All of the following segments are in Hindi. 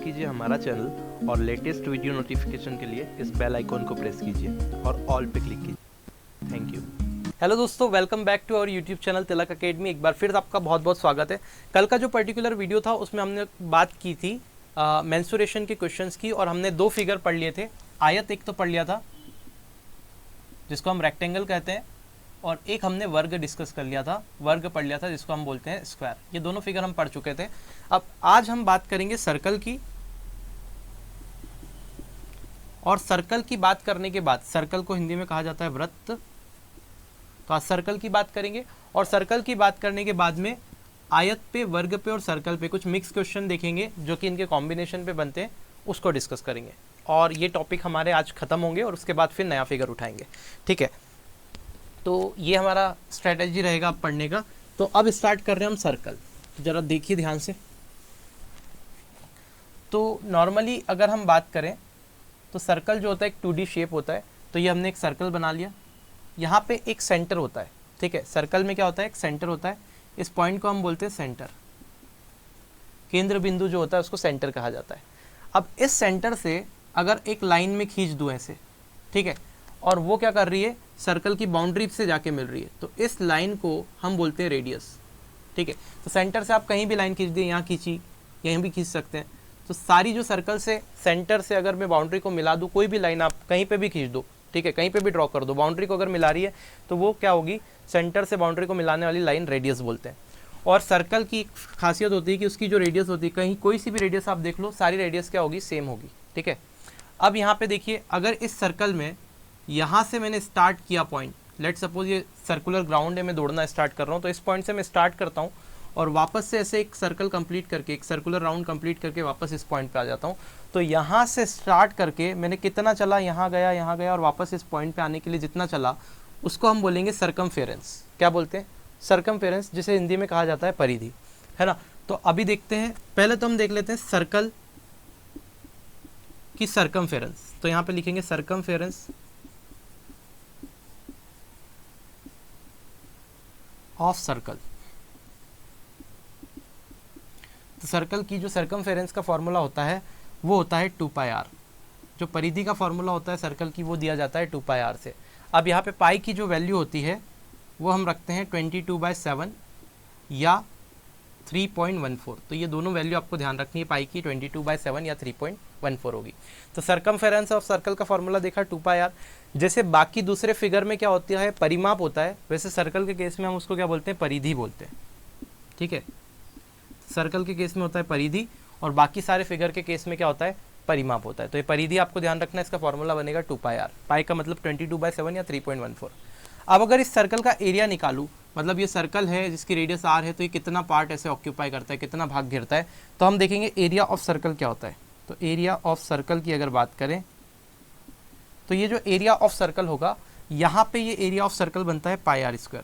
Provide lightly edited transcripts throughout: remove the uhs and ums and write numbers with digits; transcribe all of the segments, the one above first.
सब्सक्राइब कीजिए हमारा चैनल और लेटेस्ट वीडियो नोटिफिकेशन के लिए इस बेल आइकॉन को प्रेस कीजिए और ऑल पे क्लिक कीजिए। Thank you. हेलो दोस्तों, welcome back to our YouTube channel Tilak Academy. एक बार फिर आपका बहुत बहुत स्वागत है। कल का जो पर्टिकुलर वीडियो था उसमें हमने बात की थी मेंस्ट्रुएशन के क्वेश्चंस की, और हमने दो फिगर पढ़ लिए थे। आयत एक तो पढ़ लिया था जिसको हम रेक्टेंगल कहते हैं, और एक हमने वर्ग डिस्कस कर लिया था, वर्ग पढ़ लिया था जिसको हम बोलते हैं स्क्वायर। ये दोनों फिगर हम पढ़ चुके थे। अब आज हम बात करेंगे सर्कल की, और सर्कल की बात करने के बाद, सर्कल को हिंदी में कहा जाता है वृत्त, तो आज सर्कल की बात करेंगे। और सर्कल की बात करने के बाद में आयत पे, वर्ग पे और सर्कल पे कुछ मिक्स क्वेश्चन देखेंगे जो कि इनके कॉम्बिनेशन पे बनते हैं, उसको डिस्कस करेंगे। और ये टॉपिक हमारे आज खत्म होंगे और उसके बाद फिर नया फिगर उठाएंगे, ठीक है। तो ये हमारा स्ट्रेटजी रहेगा पढ़ने का। तो अब स्टार्ट कर रहे हैं हम सर्कल। ज़रा देखिए ध्यान से। तो नॉर्मली अगर हम बात करें तो सर्कल जो होता है एक 2D शेप होता है। तो ये हमने एक सर्कल बना लिया, यहाँ पे एक सेंटर होता है, ठीक है। सर्कल में क्या होता है, एक सेंटर होता है। इस पॉइंट को हम बोलते हैं सेंटर, केंद्र बिंदु जो होता है उसको सेंटर कहा जाता है। अब इस सेंटर से अगर एक लाइन में खींच दूं ऐसे, ठीक है, और वो क्या कर रही है, सर्कल की बाउंड्री से जाके मिल रही है, तो इस लाइन को हम बोलते हैं रेडियस, ठीक है। तो सेंटर से आप कहीं भी लाइन खींच दिए, यहाँ खींची, यहीं भी खींच सकते हैं। तो सारी जो सर्कल से, सेंटर से अगर मैं बाउंड्री को मिला दूँ, कोई भी लाइन आप कहीं पे भी खींच दो, ठीक है, कहीं पे भी ड्रॉ कर दो, बाउंड्री को अगर मिला रही है तो वो क्या होगी, सेंटर से बाउंड्री को मिलाने वाली लाइन रेडियस बोलते हैं। और सर्कल की खासियत होती है कि उसकी जो रेडियस होती है, कहीं कोई सी भी रेडियस आप देख लो, सारी रेडियस क्या होगी, सेम होगी, ठीक है। अब यहाँ पे देखिए, अगर इस सर्कल में यहाँ से मैंने स्टार्ट किया पॉइंट, लेट सपोज ये सर्कुलर ग्राउंड है, मैं दौड़ना स्टार्ट कर रहा हूँ, तो इस पॉइंट से मैं स्टार्ट करता हूँ और वापस से ऐसे एक सर्कल कंप्लीट करके, एक सर्कुलर राउंड कंप्लीट करके वापस इस पॉइंट पे आ जाता हूँ। तो यहाँ से स्टार्ट करके मैंने कितना चला, यहाँ गया और वापस इस पॉइंट पे आने के लिए जितना चला, उसको हम बोलेंगे सर्कमफेरेंस। क्या बोलते हैं, सर्कमफेरेंस, जिसे हिंदी में कहा जाता है परिधि, है ना। तो अभी देखते हैं, पहले तो हम देख लेते हैं सर्कल की सर्कमफेरेंस। तो यहाँ पे लिखेंगे सर्कमफेरेंस ऑफ सर्कल। तो सर्कल की जो सर्कमफेरेंस का फॉर्मूला होता है वो होता है 2πr। जो परिधि का फॉर्मूला होता है सर्कल की, वो दिया जाता है 2πr से। अब यहाँ पे पाई की जो वैल्यू होती है वो हम रखते हैं 22/7 या 3.14। तो ये दोनों वैल्यू आपको ध्यान रखनी है, पाई की 22/7 या 3.14 होगी। तो सर्कमफेरेंस ऑफ सर्कल का फॉर्मूला देखा 2πr। जैसे बाकी दूसरे फिगर में क्या होता है, परिमाप होता है, वैसे सर्कल के केस में हम उसको क्या बोलते हैं, परिधि बोलते हैं, ठीक है। सर्कल के केस में होता है परिधि, और बाकी सारे फिगर के केस में क्या होता है, परिमाप होता है। तो ये परिधि आपको ध्यान रखना है, इसका फॉर्मूला बनेगा 2πr। पाई का मतलब 22/7 या 3.14। अब अगर इस सर्कल का एरिया निकालूं, मतलब ये सर्कल है जिसकी रेडियस r है, तो ये कितना पार्ट ऐसे ऑक्यूपाई करता है, कितना भाग घेरता है, तो हम देखेंगे एरिया ऑफ सर्कल क्या होता है। तो एरिया ऑफ सर्कल की अगर बात करें तो ये जो एरिया ऑफ सर्कल होगा, यहाँ पे ये एरिया ऑफ सर्कल बनता है πr²।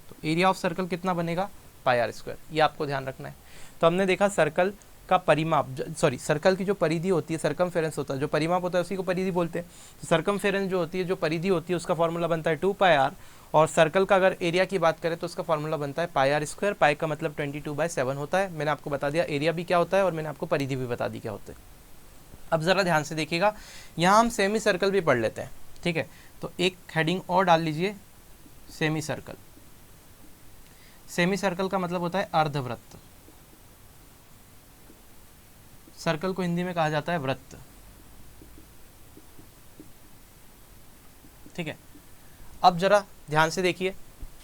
तो एरिया ऑफ सर्कल कितना बनेगा, πr²। ये आपको ध्यान रखना है। तो हमने देखा सर्कल का परिमाप, सॉरी, सर्कल की जो परिधि होती है, सर्कमफेरेंस होता है, जो परिमाप होता है उसी को परिधि बोलते हैं। तो सर्कमफेरेंस जो होती है, जो परिधि होती है, उसका फॉर्मूला बनता है 2πr। और सर्कल का अगर एरिया की बात करें तो उसका फॉर्मूला बनता है πr²। पाई का मतलब 22/7 होता है। मैंने आपको बता दिया एरिया भी क्या होता है, और मैंने आपको परिधि भी बता दी क्या होता है। अब ज़रा ध्यान से देखिएगा, यहाँ हम सेमी सर्कल भी पढ़ लेते हैं, ठीक है। तो एक हेडिंग और डाल लीजिए, सेमी सर्कल। सेमी सर्कल का मतलब होता है अर्धवृत्त। सर्कल को हिंदी में कहा जाता है वृत्त, ठीक है। अब जरा ध्यान से देखिए,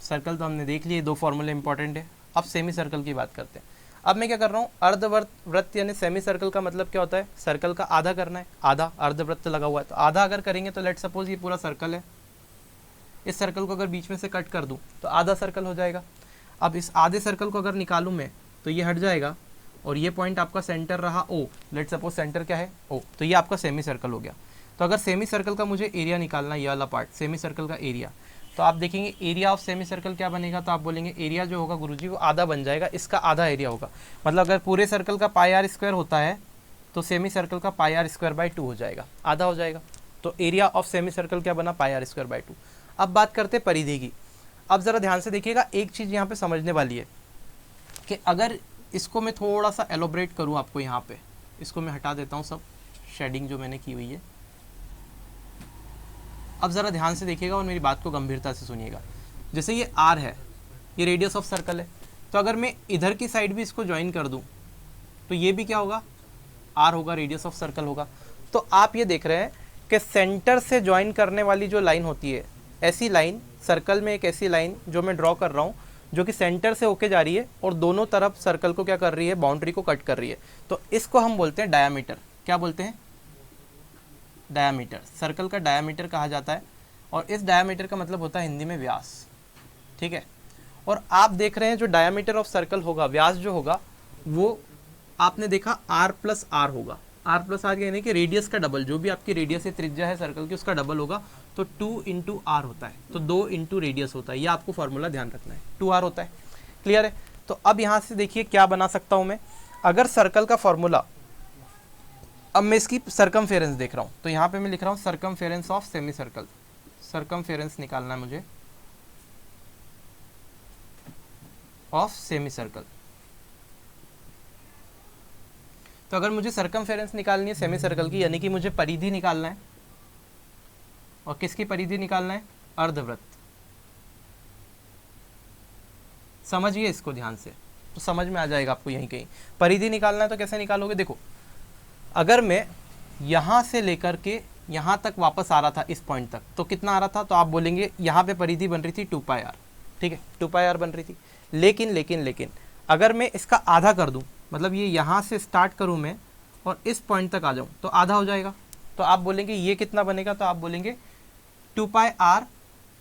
सर्कल तो हमने देख लिए, दो फॉर्मूले इंपॉर्टेंट है। अब सेमी सर्कल की बात करते हैं। अब मैं क्या कर रहा हूँ, अर्धवृत्त यानी सेमी सर्कल का मतलब क्या होता है, सर्कल का आधा करना है, आधा, अर्धवृत्त लगा हुआ है तो आधा अगर करेंगे, तो लेट सपोज ये पूरा सर्कल है, इस सर्कल को अगर बीच में से कट कर दूं तो आधा सर्कल हो जाएगा। अब इस आधे सर्कल को अगर निकालूं मैं, तो ये हट जाएगा, और ये पॉइंट आपका सेंटर रहा O, लेट सपोज सेंटर क्या है O, तो ये आपका सेमी सर्कल हो गया। तो अगर सेमी सर्कल का मुझे एरिया निकालना है, ये वाला पार्ट सेमी सर्कल का एरिया, तो आप देखेंगे एरिया ऑफ सेमी सर्कल क्या बनेगा, तो आप बोलेंगे एरिया जो होगा गुरुजी वो आधा बन जाएगा, इसका आधा एरिया होगा। मतलब अगर पूरे सर्कल का πr² होता है तो सेमी सर्कल का πr²/2 हो जाएगा, आधा हो जाएगा। तो एरिया ऑफ सेमी सर्कल क्या बना, πr²/2। अब बात करते हैं परिधि की। अब ज़रा ध्यान से देखिएगा, एक चीज़ यहाँ पे समझने वाली है कि अगर इसको मैं थोड़ा सा एलोब्रेट करूँ आपको यहाँ पे, इसको मैं हटा देता हूँ सब शेडिंग जो मैंने की हुई है। अब ज़रा ध्यान से देखिएगा और मेरी बात को गंभीरता से सुनिएगा। जैसे ये r है, ये रेडियस ऑफ सर्कल है, तो अगर मैं इधर की साइड भी इसको ज्वाइन कर दूं तो ये भी क्या होगा, r होगा, रेडियस ऑफ सर्कल होगा। तो आप ये देख रहे हैं कि सेंटर से ज्वाइन करने वाली जो लाइन होती है, ऐसी लाइन सर्कल में एक ऐसी लाइन जो मैं ड्रॉ कर रहा हूँ जो कि सेंटर से होके जा रही है और दोनों तरफ सर्कल को क्या कर रही है, बाउंड्री को कट कर रही है, तो इसको हम बोलते हैं डायामीटर। क्या बोलते हैं, डायामीटर। सर्कल का डायामीटर कहा जाता है और इस डायामीटर का मतलब होता है हिंदी में व्यास, ठीक है। और आप देख रहे हैं जो डायामीटर ऑफ सर्कल होगा, व्यास जो होगा वो आपने देखा r प्लस आर होगा। r प्लस आर यानी कि रेडियस का डबल, जो भी आपकी रेडियस है, त्रिज्या है सर्कल की, उसका डबल होगा, तो 2 इंटू आर होता है, तो 2 इंटू रेडियस होता है। ये आपको फॉर्मूला ध्यान रखना है, 2r होता है। क्लियर है। तो अब यहाँ से देखिए क्या बना सकता हूँ मैं, अगर सर्कल का फॉर्मूला, अब मैं इसकी सर्कमफेरेंस देख रहा हूँ, तो यहाँ पे मैं लिख रहा हूँ circumference of semi circle. Circumference निकालना है मुझे ऑफ सेमी सर्कल। तो अगर मुझे सर्कमफेरेंस निकालनी है सेमी सर्कल की, यानी कि मुझे परिधि निकालना है, और किसकी परिधि निकालना है, अर्धवृत्त। समझिए इसको ध्यान से, तो समझ में आ जाएगा आपको यहीं कहीं। परिधि निकालना है तो कैसे निकालोगे, देखो अगर मैं यहाँ से लेकर के यहाँ तक वापस आ रहा था इस पॉइंट तक, तो कितना आ रहा था, तो आप बोलेंगे यहाँ पे परिधि बन रही थी 2πr, ठीक है, 2πr बन रही थी। लेकिन अगर मैं इसका आधा कर दूं, मतलब ये यहाँ से स्टार्ट करूं मैं और इस पॉइंट तक आ जाऊं, तो आधा हो जाएगा। तो आप बोलेंगे ये कितना बनेगा, तो आप बोलेंगे 2πr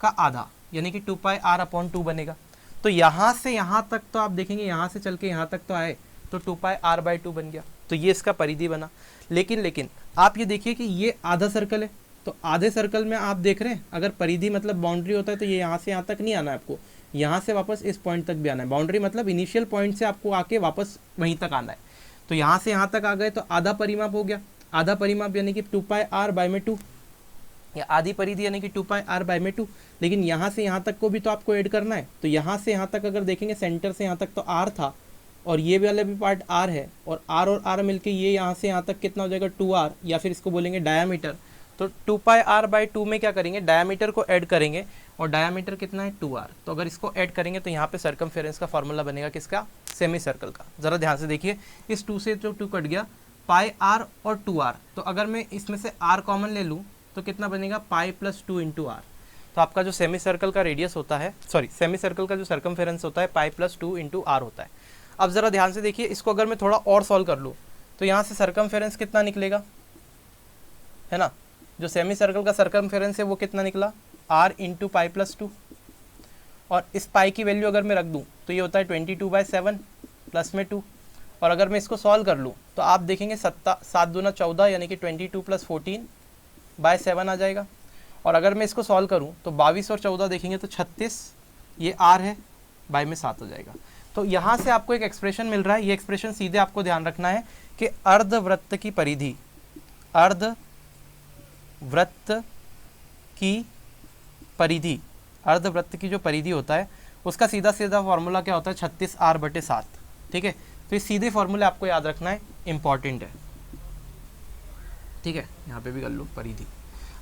का आधा, यानी कि 2πr/2 बनेगा। तो यहाँ से यहाँ तक, तो आप देखेंगे यहाँ से चल के यहाँ तक तो आए, तो 2πr/2 बन गया, तो ये इसका परिधि बना। लेकिन आप ये देखिए कि ये आधा सर्कल है, तो आधे सर्कल में आप देख रहे हैं अगर परिधि मतलब बाउंड्री होता है तो ये यहाँ से यहाँ तक नहीं आना है आपको, यहाँ से वापस इस पॉइंट तक भी आना है। बाउंड्री मतलब इनिशियल पॉइंट से आपको आके वापस वहीं तक आना है। तो यहाँ से यहाँ तक आ गए तो आधा परिमाप हो गया। आधा परिमाप यानी कि 2πr/2, या आधी परिधि यानी कि 2πr/2। लेकिन यहाँ से यहाँ तक को भी तो आपको ऐड करना है, तो यहाँ से यहाँ तक अगर देखेंगे सेंटर से यहाँ तक तो r था, और ये वाला भी पार्ट r है, और r मिलके ये यहाँ से यहाँ तक कितना हो जाएगा 2r, या फिर इसको बोलेंगे डायामीटर। तो 2πr/2 में क्या करेंगे, डायामीटर को ऐड करेंगे, और डायामीटर कितना है 2r। तो अगर इसको ऐड करेंगे तो यहाँ पे सर्कमफेरेंस का फॉर्मूला बनेगा किसका, सेमी सर्कल का। ज़रा ध्यान से देखिए, इस 2 से जो 2 कट गया, πr और 2r, तो अगर मैं इसमें से r कॉमन ले लूँ तो कितना बनेगा, पाई प्लस 2 इंटू r। तो आपका जो सेमी सर्कल का रेडियस होता है, सॉरी सेमी सर्कल का जो सर्कमफेरेंस होता है, पाई प्लस 2 इंटू r होता है। अब ज़रा ध्यान से देखिए, इसको अगर मैं थोड़ा और सॉल्व कर लूँ तो यहाँ से सर्कमफेरेंस कितना निकलेगा, है ना, जो सेमी सर्कल का सर्कमफेरेंस है वो कितना निकला, r इंटू पाई प्लस 2, और इस पाई की वैल्यू अगर मैं रख दूँ तो ये होता है 22/7 प्लस में 2, और अगर मैं इसको सॉल्व कर लूँ तो आप देखेंगे 7 दूना 14, यानी कि 22 + 14/7 आ जाएगा। और अगर मैं इसको सॉल्व करूँ तो 22 और 14 देखेंगे तो 36, ये r है, बाई में 7 हो जाएगा। तो यहाँ से आपको एक एक्सप्रेशन मिल रहा है, ये एक्सप्रेशन सीधे आपको ध्यान रखना है कि अर्धवृत्त की परिधि, अर्धवृत्त की परिधि, अर्धवृत्त की जो परिधि होता है उसका सीधा सीधा फॉर्मूला क्या होता है, 36r/7, ठीक है। तो ये सीधे फॉर्मूले आपको याद रखना है, इंपॉर्टेंट है, ठीक है। यहाँ पे भी कर लो, परिधि,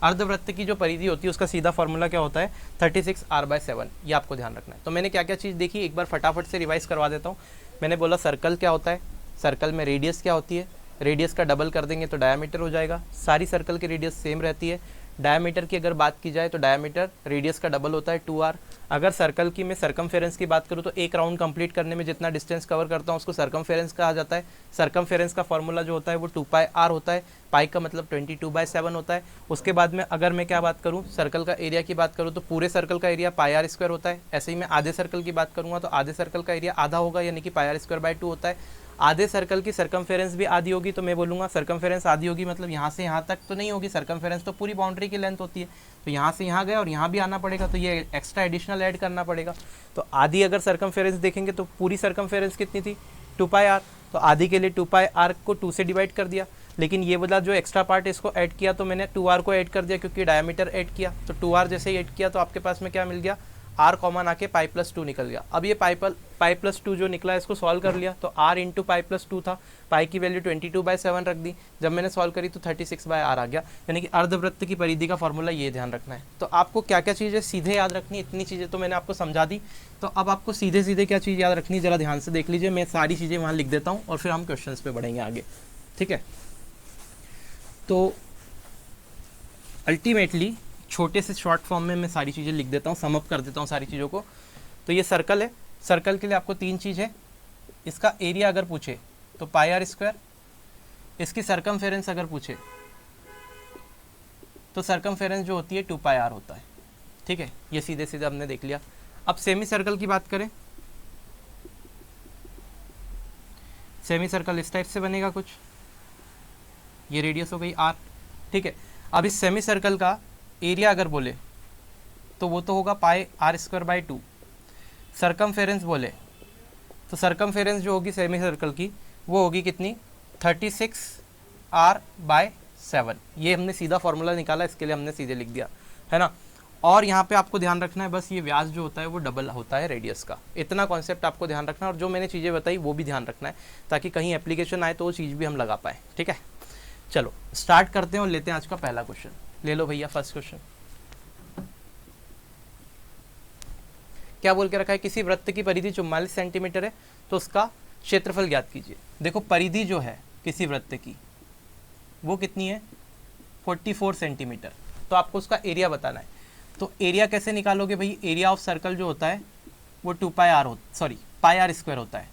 अर्धवृत्त की जो परिधि होती है उसका सीधा फॉर्मूला क्या होता है, 36r/7, ये आपको ध्यान रखना है। तो मैंने क्या क्या चीज़ देखी, एक बार फटाफट से रिवाइज करवा देता हूँ। मैंने बोला सर्कल क्या होता है, सर्कल में रेडियस क्या होती है, रेडियस का डबल कर देंगे तो डायामीटर हो जाएगा। सारी सर्कल की रेडियस सेम रहती है। डायामीटर की अगर बात की जाए तो डायामीटर रेडियस का डबल होता है 2r। अगर सर्कल की मैं सर्कमफेरेंस की बात करूँ तो एक राउंड कंप्लीट करने में जितना डिस्टेंस कवर करता हूँ उसको सर्कमफेरेंस कहा जाता है। सर्कमफेरेंस का फॉर्मूला जो होता है वो 2πr होता है, पाई का मतलब 22/7 होता है। उसके बाद में अगर मैं क्या बात करूँ, सर्कल का एरिया की बात करूँ तो पूरे सर्कल का एरिया πr² होता है। ऐसे ही मैं आधे सर्कल की बात करूँगा तो आधे सर्कल का एरिया आधा होगा, यानी कि πr²/2 होता है। आधे सर्कल की सर्कमफेरेंस भी आधी होगी तो मैं बोलूँगा सर्कमफेरेंस आधी होगी, मतलब यहाँ से यहाँ तक तो नहीं होगी, सर्कमफेरेंस तो पूरी बाउंड्री की लेंथ होती है। तो यहाँ से यहाँ गए और यहाँ भी आना पड़ेगा, तो ये एक्स्ट्रा एडिशनल ऐड करना पड़ेगा। तो आधी अगर सर्कमफेरेंस देखेंगे तो पूरी सर्कमफेरेंस कितनी थी, 2πr। तो आधी के लिए 2πr को 2 से डिवाइड कर दिया, लेकिन ये वाला जो एक्स्ट्रा पार्ट है इसको ऐड किया तो मैंने 2r को ऐड कर दिया क्योंकि डायमीटर ऐड किया। तो 2r जैसे ही ऐड किया तो आपके पास में क्या मिल गया, r कॉमन आके पाई प्लस 2 निकल गया। अब ये पाई पाई प्लस 2 जो निकला इसको सॉल्व कर लिया, तो r इंटू पाई प्लस 2 था, पाई की वैल्यू 22/7 रख दी, जब मैंने सॉल्व करी तो 36/r आ गया, यानी कि अर्धवृत्त की परिधि का फॉर्मूला ये ध्यान रखना है। तो आपको क्या क्या चीज़ें सीधे याद रखनी, इतनी चीज़ें तो मैंने आपको समझा दी, तो अब आपको सीधे सीधे क्या चीज़ याद रखनी, जरा ध्यान से देख लीजिए, मैं सारी चीज़ें वहाँ लिख देता हूँ और फिर हम क्वेश्चन पे बढ़ेंगे आगे, ठीक है। तो अल्टीमेटली छोटे से शॉर्ट फॉर्म में मैं सारी चीज़ें लिख देता हूँ, सम अप कर देता हूँ सारी चीज़ों को। तो ये सर्कल है, सर्कल के लिए आपको 3 चीज़ है, इसका एरिया अगर पूछे तो पाई आर स्क्वायर, इसकी सरकमफेरेंस अगर पूछे तो सरकमफेरेंस जो होती है 2 पाई आर होता है, ठीक है। ये सीधे सीधे हमने देख लिया। अब सेमी सर्कल की बात करें, सेमी सर्कल इस टाइप से बनेगा कुछ, ये रेडियस हो गई r, ठीक है। अब इस सेमी सर्कल का एरिया अगर बोले तो वो तो होगा पाई आर स्क्वायर बाई 2, सरकमफेरेंस बोले तो सरकमफेरेंस जो होगी सेमी सर्कल की वो होगी कितनी, 36r/7। ये हमने सीधा फॉर्मूला निकाला, इसके लिए हमने सीधे लिख दिया, है ना। और यहाँ पे आपको ध्यान रखना है बस, ये व्यास जो होता है वो डबल होता है रेडियस का, इतना कॉन्सेप्ट आपको ध्यान रखना है, और जो मैंने चीज़ें बताई वो भी ध्यान रखना है ताकि कहीं एप्लीकेशन आए तो वो चीज़ भी हम लगा पाए, ठीक है। चलो स्टार्ट करते हैं और लेते हैं आज का पहला क्वेश्चन। ले लो भैया फर्स्ट क्वेश्चन। क्या बोल के रखा है, किसी वृत्त की परिधि 44 सेंटीमीटर है तो उसका क्षेत्रफल ज्ञात कीजिए। देखो परिधि जो है किसी वृत्त की वो कितनी है, 44 सेंटीमीटर, तो आपको उसका एरिया बताना है। तो एरिया कैसे निकालोगे भाई, एरिया ऑफ सर्कल जो होता है वो 2 पाई आर पाई आर स्क्वायर होता है,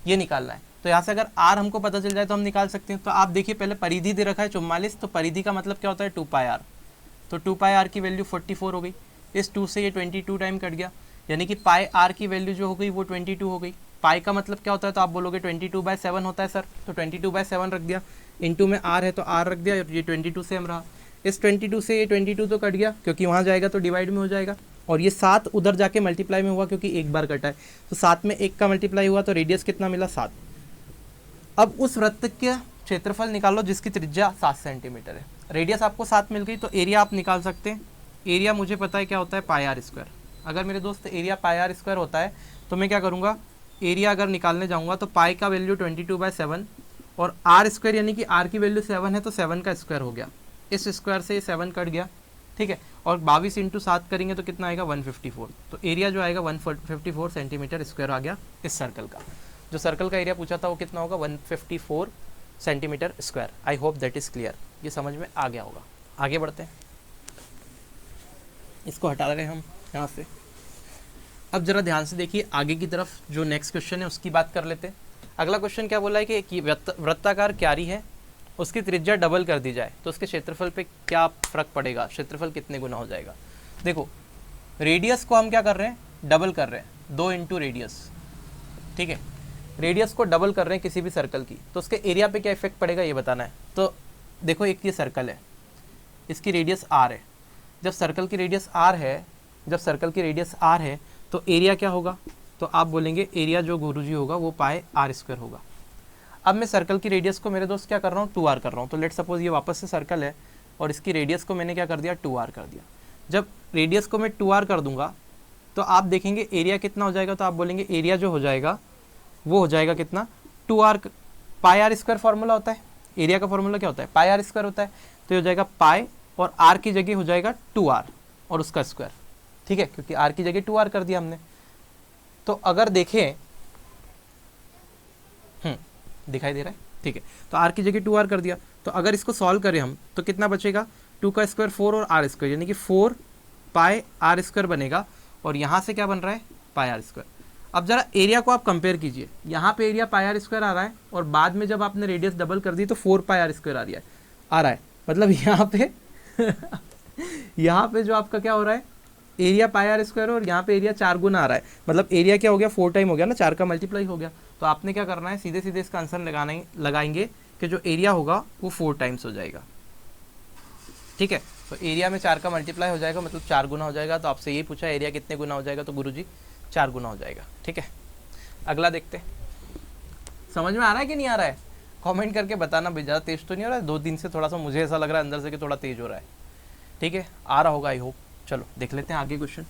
ये निकालना है। तो यहाँ से अगर r हमको पता चल जाए तो हम निकाल सकते हैं। तो आप देखिए पहले परिधि दे रखा है 44, तो परिधि का मतलब क्या होता है 2 पाई आर, तो 2 पाई आर की वैल्यू 44 हो गई, इस 2 से ये 22 टाइम कट गया, यानी कि पाई आर की वैल्यू जो हो गई वो 22 हो गई। पाई का मतलब क्या होता है, तो आप बोलोगे 22/7 होता है सर, तो 22/7 रख दिया, इंटू में r है तो r रख दिया, ये 22 सेम रहा, इस 22 से ये 22 तो कट गया क्योंकि वहाँ जाएगा तो डिवाइड में हो जाएगा, और ये 7 उधर जाके मल्टीप्लाई में हुआ क्योंकि एक बार कटा है, तो 7 में 1 का मल्टीप्लाई हुआ तो रेडियस कितना मिला 7। अब उस वृत्त का क्षेत्रफल निकालो जिसकी त्रिज्या 7 सेंटीमीटर है, रेडियस आपको 7 मिल गई, तो एरिया आप निकाल सकते हैं। एरिया मुझे पता है क्या होता है, पाई आर स्क्वायर। अगर मेरे दोस्त एरिया पाई आर स्क्वायर होता है तो मैं क्या करूँगा, एरिया अगर निकालने जाऊँगा तो पाई का वैल्यू 22/7 और आर स्क्वायर यानी कि आर की वैल्यू 7 है तो 7 का स्क्वायर हो गया, इस स्क्वायर से 7 कट गया, ठीक है। और 22 इंटू 7 करेंगे तो कितना आएगा 154, तो एरिया जो आएगा 154 सेंटीमीटर स्क्वायर आ गया इस सर्कल का। जो सर्कल का एरिया पूछा था वो कितना होगा 154 centimetre square. I hope that is clear, ये समझ में आ गया होगा। आगे बढ़ते हैं, इसको हटा रहे हैं हम यहाँ से। अब जरा ध्यान से देखिए आगे की तरफ, जो नेक्स्ट क्वेश्चन है उसकी बात कर लेते हैं। अगला क्वेश्चन क्या बोला है कि वृत्ताकार क्यारी है, उसकी त्रिज्या डबल कर दी जाए तो उसके क्षेत्रफल पे क्या फ़र्क पड़ेगा, क्षेत्रफल कितने गुना हो जाएगा। देखो रेडियस को हम क्या कर रहे हैं, डबल कर रहे हैं, 2 इंटू रेडियस, ठीक है। रेडियस को डबल कर रहे हैं किसी भी सर्कल की, तो उसके एरिया पे क्या इफेक्ट पड़ेगा ये बताना है। तो देखो एक ये सर्कल है, इसकी रेडियस r है, जब सर्कल की रेडियस r है तो एरिया क्या होगा, तो आप बोलेंगे एरिया जो गुरुजी होगा वो पाई आर स्क्वायर होगा। अब मैं सर्कल की रेडियस को मेरे दोस्त क्या कर रहा हूँ 2r कर रहा हूँ, तो लेट सपोज ये वापस से सर्कल है और इसकी रेडियस को मैंने क्या कर दिया 2r कर दिया। जब रेडियस को मैं 2r कर दूंगा तो आप देखेंगे एरिया कितना हो जाएगा, तो आप बोलेंगे एरिया जो हो जाएगा वो हो जाएगा कितना 2r, pi are square formula होता है, एरिया का फॉर्मूला क्या होता है पाई आर स्क्वायर होता है, तो ये हो जाएगा पाई और r की जगह हो जाएगा 2r और उसका स्क्वायर, ठीक है, क्योंकि r की जगह 2r कर दिया हमने। तो अगर देखें दिखाई दे रहा है, ठीक है, तो r की जगह 2r कर दिया, तो अगर इसको सॉल्व करें हम तो कितना बचेगा 2 का स्क्वायर 4 और r स्क्वायर, यानी कि 4 पाई आर स्क्वायर बनेगा, और यहाँ से क्या बन रहा है पाई आर स्क्वायर। अब जरा एरिया को आप कंपेयर कीजिए, यहाँ पे एरिया पाई आर स्क्वायर आ रहा है और बाद में जब आपने रेडियस डबल कर दी तो 4 पाई आर स्क्वायर आ रहा है, मतलब यहाँ पे यहाँ पे जो आपका क्या हो रहा है एरिया पाई आर स्क्वायर और यहाँ पे एरिया 4 गुना आ रहा है, मतलब एरिया क्या हो गया 4 टाइम हो गया ना, 4 का मल्टीप्लाई हो गया। तो आपने क्या करना है सीधे सीधे इसका आंसर लगाएंगे कि जो एरिया होगा वो 4 टाइम्स हो जाएगा, ठीक है। तो एरिया में 4 का मल्टीप्लाई हो जाएगा मतलब 4 गुना हो जाएगा, तो आपसे यही पूछा एरिया कितने गुना हो जाएगा, तो गुरुजी 4 गुना हो जाएगा, ठीक है। अगला देखते हैं, समझ में आ रहा है कि नहीं आ रहा है, कमेंट करके बताना भाई, ज़्यादा तेज तो नहीं हो रहा है, 2 दिन से थोड़ा सा मुझे ऐसा लग रहा है अंदर से कि थोड़ा तेज हो रहा है, ठीक है, आ रहा होगा आई होप। चलो देख लेते हैं आगे क्वेश्चन।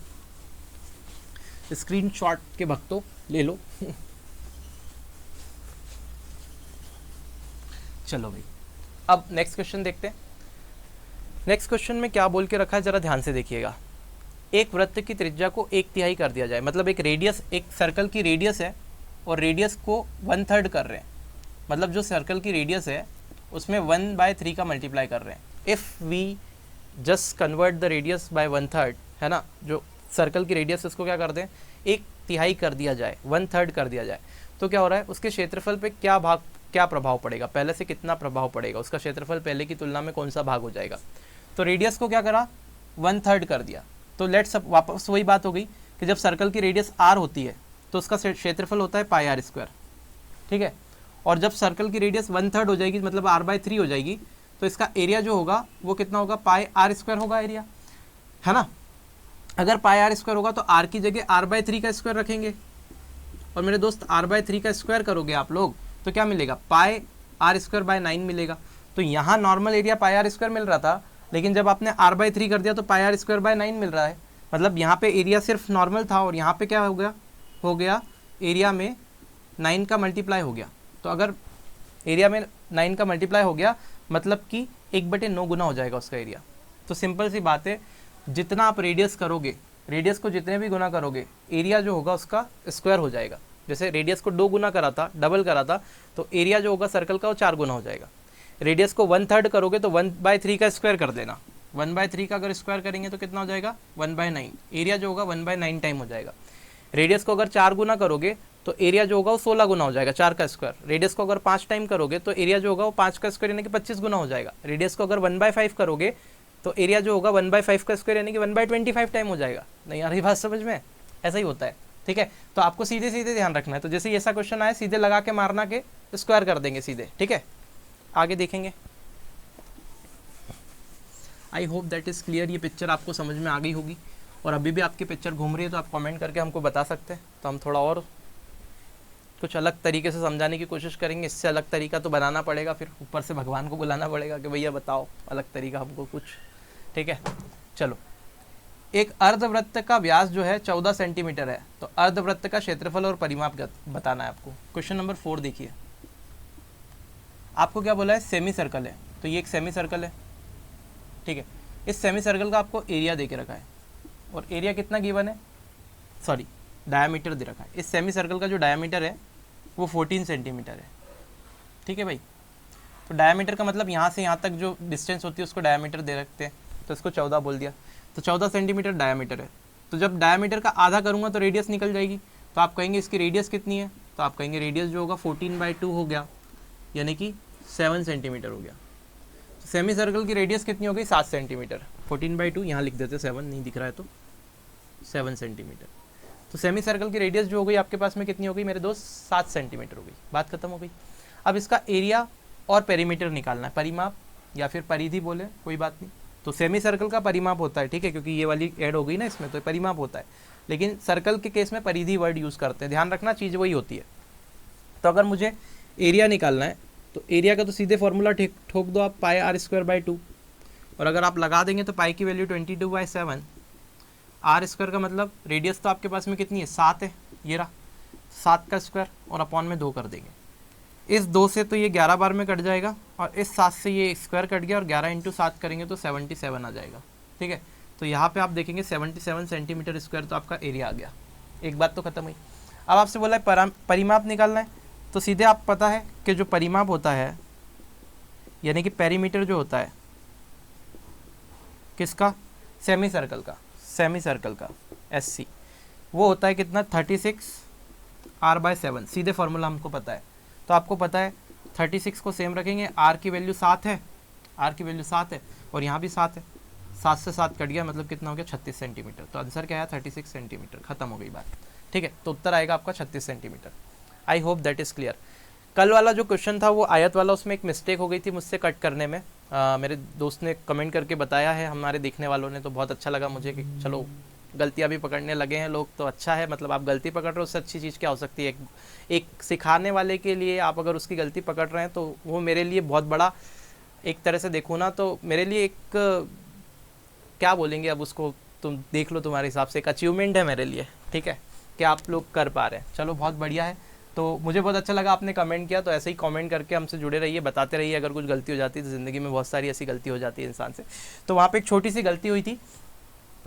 स्क्रीनशॉट के भक्तों ले लो। चलो भाई, अब नेक्स्ट क्वेश्चन देखते हैं। नेक्स्ट क्वेश्चन में क्या बोल के रखा है, जरा ध्यान से देखिएगा। एक वृत्त की त्रिज्या को 1/3 कर दिया जाए, मतलब एक रेडियस, एक सर्कल की रेडियस है और रेडियस को 1/3 कर रहे हैं, मतलब जो सर्कल की रेडियस है उसमें 1/3 का मल्टीप्लाई कर रहे हैं। If we just convert the radius by 1/3, है ना, जो सर्कल की रेडियस उसको क्या कर दें, 1/3 कर दिया जाए, 1/3 कर दिया जाए, तो क्या हो रहा है, उसके क्षेत्रफल पे क्या प्रभाव पड़ेगा, पहले से कितना प्रभाव पड़ेगा, उसका क्षेत्रफल पहले की तुलना में कौन सा भाग हो जाएगा। तो रेडियस को क्या करा, 1/3 कर दिया। तो लेट्स वापस वही बात हो गई कि जब सर्कल की रेडियस r होती है तो उसका क्षेत्रफल होता है πr², ठीक है। और जब सर्कल की रेडियस 1/3 हो जाएगी, मतलब r/3 हो जाएगी, तो इसका एरिया जो होगा वो कितना होगा, πr² होगा एरिया, है ना। अगर πr² होगा तो r की जगह r/3 का स्क्वायर रखेंगे, और मेरे दोस्त r/3 का स्क्वायर करोगे आप लोग तो क्या मिलेगा, πr²/9 मिलेगा। तो यहाँ नॉर्मल एरिया πr² मिल रहा था, लेकिन जब आपने r/3 कर दिया तो πr²/9 मिल रहा है, मतलब यहाँ पे एरिया सिर्फ नॉर्मल था और यहाँ पे क्या हो गया एरिया में 9 का मल्टीप्लाई हो गया। तो अगर एरिया में 9 का मल्टीप्लाई हो गया मतलब कि 1/9 गुना हो जाएगा उसका एरिया। तो सिंपल सी बात है, जितना आप रेडियस करोगे, रेडियस को जितने भी गुना करोगे, एरिया जो होगा उसका स्क्वायर हो जाएगा। जैसे रेडियस को 2 गुना करा था, डबल करा था, तो एरिया जो होगा सर्कल का वो 4 गुना हो जाएगा। रेडियस को 1/3 करोगे तो 1/3 का स्क्वायर कर देना, 1/3 का अगर स्क्वायर करेंगे तो कितना हो जाएगा, 1/9, एरिया जो होगा 1/9 टाइम हो जाएगा। रेडियस को अगर 4 गुना करोगे तो एरिया जो होगा वो 16 गुना हो जाएगा, 4 का स्क्वायर। रेडियस को अगर 5 टाइम करोगे तो एरिया जो होगा वो 5 का स्क्वायर यानी कि 25 गुना हो जाएगा। रेडियस को अगर 1/5 करोगे तो एरिया जो होगा 1/5 का स्क्वायर यानी कि 1/25 टाइम हो जाएगा। नहीं आ रही बात समझ में, ऐसा ही होता है, ठीक है। तो आपको सीधे सीधे ध्यान रखना है, तो जैसे ऐसा क्वेश्चन आए सीधे लगा के मारना के स्क्वायर कर देंगे सीधे, ठीक है। आगे देखेंगे। I hope that is clear, ये पिक्चर आपको समझ में आ गई होगी। और अभी भी आपकी पिक्चर घूम रही है तो आप कमेंट करके हमको बता सकते हैं, तो हम थोड़ा और कुछ अलग तरीके से समझाने की कोशिश करेंगे। इससे अलग तरीका तो बनाना पड़ेगा, फिर ऊपर से भगवान को बुलाना पड़ेगा कि भैया बताओ अलग तरीका हमको कुछ, ठीक है। चलो, एक अर्धवृत्त का व्यास जो है 14 सेंटीमीटर है, तो अर्धवृत्त का क्षेत्रफल और परिमाप बताना है आपको। क्वेश्चन नंबर 4 देखिए, आपको क्या बोला है, सेमी सर्कल है, तो ये एक सेमी सर्कल है, ठीक है। इस सेमी सर्कल का आपको एरिया दे के रखा है, और एरिया कितना गिवन है, सॉरी डायामीटर दे रखा है। इस सेमी सर्कल का जो डायामीटर है वो 14 सेंटीमीटर है, ठीक है भाई। तो डायामीटर का मतलब यहाँ से यहाँ तक जो डिस्टेंस होती है उसको डायामीटर दे रखते हैं, तो इसको 14 बोल दिया, तो 14 सेंटीमीटर डायामीटर है। तो जब डायामीटर का आधा करूँगा तो रेडियस निकल जाएगी, तो आप कहेंगे इसकी रेडियस कितनी है, तो आप कहेंगे रेडियस जो होगा 14/2 हो गया, यानी कि 7 सेंटीमीटर हो गया। तो सेमी सर्कल की रेडियस कितनी हो गई, 7 सेंटीमीटर। 14/2 यहाँ लिख देते, 7 नहीं दिख रहा है तो 7 सेंटीमीटर। तो सेमी सर्कल की रेडियस जो हो गई आपके पास में कितनी हो गई मेरे दोस्त, 7 सेंटीमीटर हो गई, बात खत्म हो गई। अब इसका एरिया और पेरीमीटर निकालना है, परिमाप या फिर परिधि बोले कोई बात नहीं। तो सेमी सर्कल का परिमाप होता है, ठीक है, क्योंकि ये वाली ऐड हो गई ना इसमें, तो परिमाप होता है, लेकिन सर्कल के केस में परिधि वर्ड यूज़ करते हैं, ध्यान रखना चीज़ वही होती है। तो अगर मुझे एरिया निकालना है तो एरिया का तो सीधे फॉर्मूला ठोक दो आप, πr²/2, और अगर आप लगा देंगे तो पाई की वैल्यू 22/7, r² का मतलब रेडियस तो आपके पास में कितनी है, 7 है, ये रहा 7 का स्क्वायर, और अपॉन में 2 कर देंगे। इस 2 से तो ये 11 बार में कट जाएगा, और इस 7 से ये स्क्वायर कट गया, और 11 × 7 करेंगे तो 77 आ जाएगा, ठीक है। तो यहाँ पे आप देखेंगे 77 सेंटीमीटर स्क्वायर, तो आपका एरिया आ गया। एक बात तो खत्म हुई। अब आपसे बोला है परिमाप निकालना है, तो सीधे आप पता है कि जो परिमाप होता है यानी कि पेरीमीटर जो होता है किसका, सेमी सर्कल का SC, वो होता है कितना, 36 r/7, सीधे फॉर्मूला हमको पता है। तो आपको पता है 36 को सेम रखेंगे, r की वैल्यू 7 है, और यहाँ भी 7 है, 7 से 7 कट गया, मतलब कितना हो गया, 36 सेंटीमीटर। तो आंसर क्या है, 36 सेंटीमीटर, खत्म हो गई बात, ठीक है। तो उत्तर आएगा आपका 36 centimetre. I hope that is clear. कल वाला जो क्वेश्चन था वो आयत वाला, उसमें एक मिस्टेक हो गई थी मुझसे कट करने में। मेरे दोस्त ने कमेंट करके बताया है, हमारे देखने वालों ने, तो बहुत अच्छा लगा मुझे कि चलो गलतियाँ भी पकड़ने लगे हैं लोग, तो अच्छा है, मतलब आप गलती पकड़ रहे हो, उससे अच्छी चीज़ क्या हो सकती है। एक सिखाने वाले के लिए आप अगर उसकी गलती पकड़ रहे हैं तो वो मेरे लिए बहुत बड़ा, एक तरह से देखो ना तो मेरे लिए एक, क्या बोलेंगे अब उसको, तुम देख लो तुम्हारे हिसाब से, एक अचीवमेंट है मेरे लिए, ठीक है। क्या आप लोग कर पा रहे हैं? चलो बहुत बढ़िया है। तो मुझे बहुत अच्छा लगा आपने कमेंट किया, तो ऐसे ही कमेंट करके हमसे जुड़े रहिए, बताते रहिए अगर कुछ गलती हो जाती है। तो ज़िंदगी में बहुत सारी ऐसी गलती हो जाती है इंसान से। तो वहाँ पे एक छोटी सी गलती हुई थी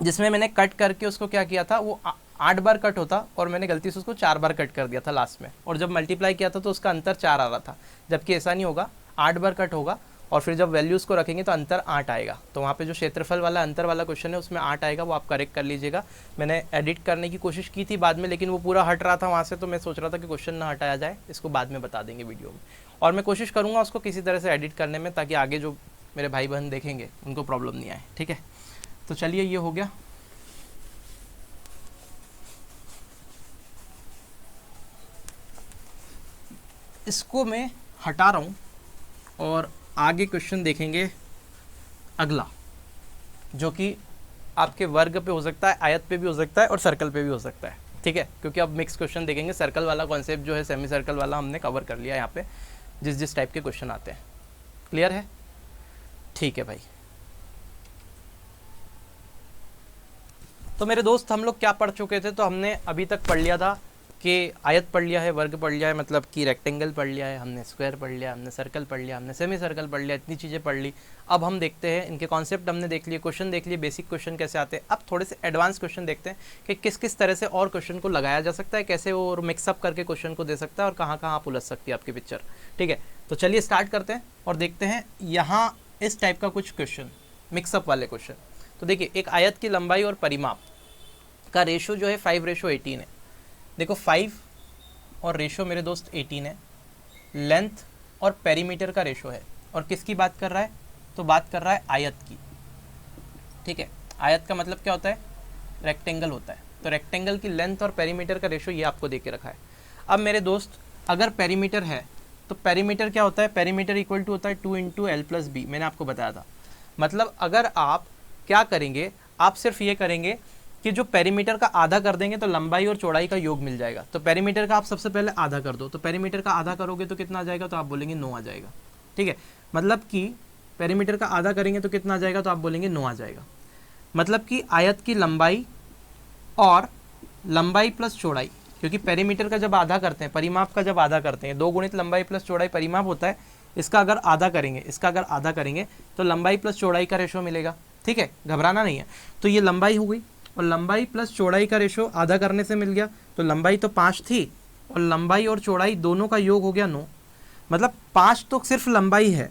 जिसमें मैंने कट करके उसको क्या किया था, वो 8 बार कट होता और मैंने गलती से उसको 4 बार कट कर दिया था लास्ट में, और जब मल्टीप्लाई किया था तो उसका अंतर 4 आ रहा था, जबकि ऐसा नहीं होगा, 8 बार कट होगा और फिर जब वैल्यूज़ को रखेंगे तो अंतर 8 आएगा। तो वहाँ पे जो क्षेत्रफल वाला अंतर वाला क्वेश्चन है उसमें 8 आएगा, वो आप करेक्ट कर लीजिएगा। मैंने एडिट करने की कोशिश की थी बाद में, लेकिन वो पूरा हट रहा था वहाँ से, तो मैं सोच रहा था कि क्वेश्चन ना हटाया जाए, इसको बाद में बता देंगे वीडियो में। और मैं कोशिश करूँगा उसको किसी तरह से एडिट करने में, ताकि आगे जो मेरे भाई बहन देखेंगे उनको प्रॉब्लम नहीं आए, ठीक है। तो चलिए ये हो गया। इसको मैं हटा रहा हूँ और आगे क्वेश्चन देखेंगे अगला, जो कि आपके वर्ग पे हो सकता है, आयत पे भी हो सकता है और सर्कल पे भी हो सकता है, ठीक है। क्योंकि अब मिक्स क्वेश्चन देखेंगे। सर्कल वाला कॉन्सेप्ट जो है, सेमी सर्कल वाला हमने कवर कर लिया यहाँ पे, जिस टाइप के क्वेश्चन आते हैं। क्लियर है? ठीक है भाई। तो मेरे दोस्त, हम लोग क्या पढ़ चुके थे? तो हमने अभी तक पढ़ लिया था कि आयत पढ़ लिया है, वर्ग पढ़ लिया है, मतलब कि रेक्टेंगल पढ़ लिया है, हमने स्क्वायर पढ़ लिया, हमने सर्कल पढ़ लिया, हमने सेमी सर्कल पढ़ लिया, इतनी चीज़ें पढ़ ली। अब हम देखते हैं, इनके कॉन्सेप्ट हमने देख लिए, क्वेश्चन देख लिए, बेसिक क्वेश्चन कैसे आते हैं। अब थोड़े से एडवांस क्वेश्चन देखते हैं कि किस किस तरह से और क्वेश्चन को लगाया जा सकता है, कैसे वो मिक्सअप करके क्वेश्चन को दे सकता है, और कहाँ कहाँ आप उलझ सकती है आपकी पिक्चर, ठीक है। तो चलिए स्टार्ट करते हैं और देखते हैं यहाँ इस टाइप का कुछ क्वेश्चन, मिक्सअप वाले क्वेश्चन। तो देखिए, एक आयत की लंबाई और परिमाप का रेशो जो है 5:18 है। देखो 5 और रेशो मेरे दोस्त 18 है। लेंथ और पेरीमीटर का रेशो है, और किसकी बात कर रहा है? तो बात कर रहा है आयत की, ठीक है। आयत का मतलब क्या होता है? रेक्टेंगल होता है। तो रेक्टेंगल की लेंथ और पेरीमीटर का रेशो ये आपको दे के रखा है। अब मेरे दोस्त, अगर पेरीमीटर है तो पेरीमीटर क्या होता है? पेरीमीटर इक्वल टू होता है 2 × L+B, मैंने आपको बताया था। मतलब अगर आप क्या करेंगे, आप सिर्फ ये करेंगे कि जो पेरीमीटर का आधा कर देंगे तो लंबाई और चौड़ाई का योग मिल जाएगा। तो पेरीमीटर का आप सबसे पहले आधा कर दो, तो पेरीमीटर का आधा करोगे तो कितना आ जाएगा? तो आप बोलेंगे 9 आ जाएगा, ठीक है। मतलब कि पेरीमीटर का आधा करेंगे तो कितना आ जाएगा? तो आप बोलेंगे 9 आ जाएगा। मतलब कि आयत की लंबाई और लंबाई प्लस चौड़ाई, क्योंकि पेरीमीटर का जब आधा करते हैं, परिमाप का जब आधा करते हैं, 2 गुणित लंबाई प्लस चौड़ाई परिमाप होता है, इसका अगर आधा करेंगे, इसका अगर आधा करेंगे तो लंबाई प्लस चौड़ाई का रेशो मिलेगा, ठीक है। घबराना नहीं है। तो ये लंबाई हो गई, और लंबाई प्लस चौड़ाई का रेशो आधा करने से मिल गया। तो लंबाई तो 5 थी, और लंबाई और चौड़ाई दोनों का योग हो गया 9। मतलब 5 तो सिर्फ लंबाई है,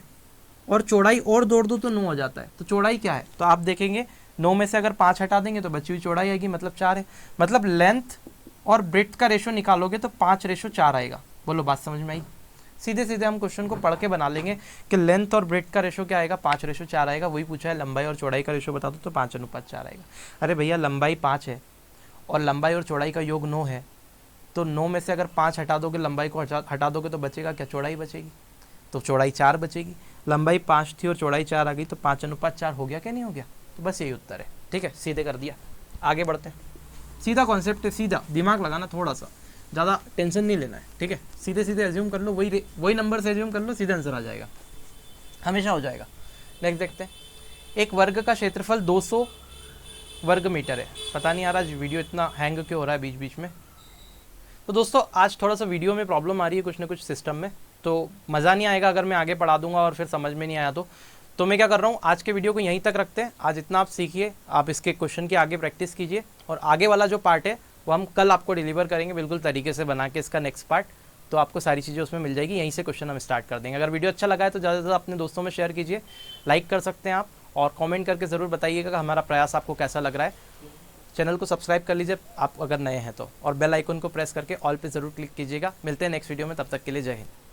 और चौड़ाई और जोड़ दो तो 9 हो जाता है। तो चौड़ाई क्या है? तो आप देखेंगे 9 में से अगर 5 हटा देंगे तो बची हुई चौड़ाई आएगी, मतलब 4 है। मतलब लेंथ और ब्रेड्थ का रेशो निकालोगे तो 5:4 आएगा। बोलो बात समझ में आई? सीधे सीधे हम क्वेश्चन को पढ़ के बना लेंगे कि लेंथ और ब्रेड्थ का रेशो क्या आएगा? 5:4 आएगा। वही पूछा है, लंबाई और चौड़ाई का रेशो बता दो तो 5:4 आएगा। अरे भैया, लंबाई 5 है और लंबाई और चौड़ाई का योग 9 है, तो 9 में से अगर 5 हटा दोगे, लंबाई को हटा दोगे तो बचेगा क्या? चौड़ाई बचेगी। तो चौड़ाई 4 बचेगी। लंबाई 5 थी और चौड़ाई 4 आ गई, तो 5:4 हो गया क्या? नहीं हो गया? तो बस यही उत्तर है, ठीक है। सीधे कर दिया। आगे बढ़ते हैं। सीधा कॉन्सेप्ट है, सीधा दिमाग लगाना, थोड़ा सा ज़्यादा टेंशन नहीं लेना है, ठीक है। सीधे सीधे एज्यूम कर लो, वही नंबर से एज्यूम कर लो, सीधा आंसर आ जाएगा, हमेशा हो जाएगा। नेक्स्ट देखते हैं। एक वर्ग का क्षेत्रफल 200 वर्ग मीटर है। पता नहीं यार आज वीडियो इतना हैंग क्यों हो रहा है बीच बीच में। तो दोस्तों, आज थोड़ा सा वीडियो में प्रॉब्लम आ रही है कुछ ना कुछ सिस्टम में, तो मज़ा नहीं आएगा अगर मैं आगे पढ़ा दूंगा और फिर समझ में नहीं आया तो मैं क्या कर रहा हूँ, आज के वीडियो को यहीं तक रखते हैं। आज इतना आप सीखिए, आप इसके क्वेश्चन की आगे प्रैक्टिस कीजिए, और आगे वाला जो पार्ट है वो हम कल आपको डिलीवर करेंगे बिल्कुल तरीके से बना के, इसका नेक्स्ट पार्ट। तो आपको सारी चीज़ें उसमें मिल जाएगी। यहीं से क्वेश्चन हम स्टार्ट कर देंगे। अगर वीडियो अच्छा लगा है तो ज़्यादा से ज़्यादा अपने दोस्तों में शेयर कीजिए, लाइक कर सकते हैं आप, और कमेंट करके ज़रूर बताइएगा कि हमारा प्रयास आपको कैसा लग रहा है। चैनल को सब्सक्राइब कर लीजिए आप अगर नए हैं तो, और बेल आइकन को प्रेस करके ऑल पे ज़रूर क्लिक कीजिएगा। मिलते हैं नेक्स्ट वीडियो में, तब तक के लिए जय हिंद।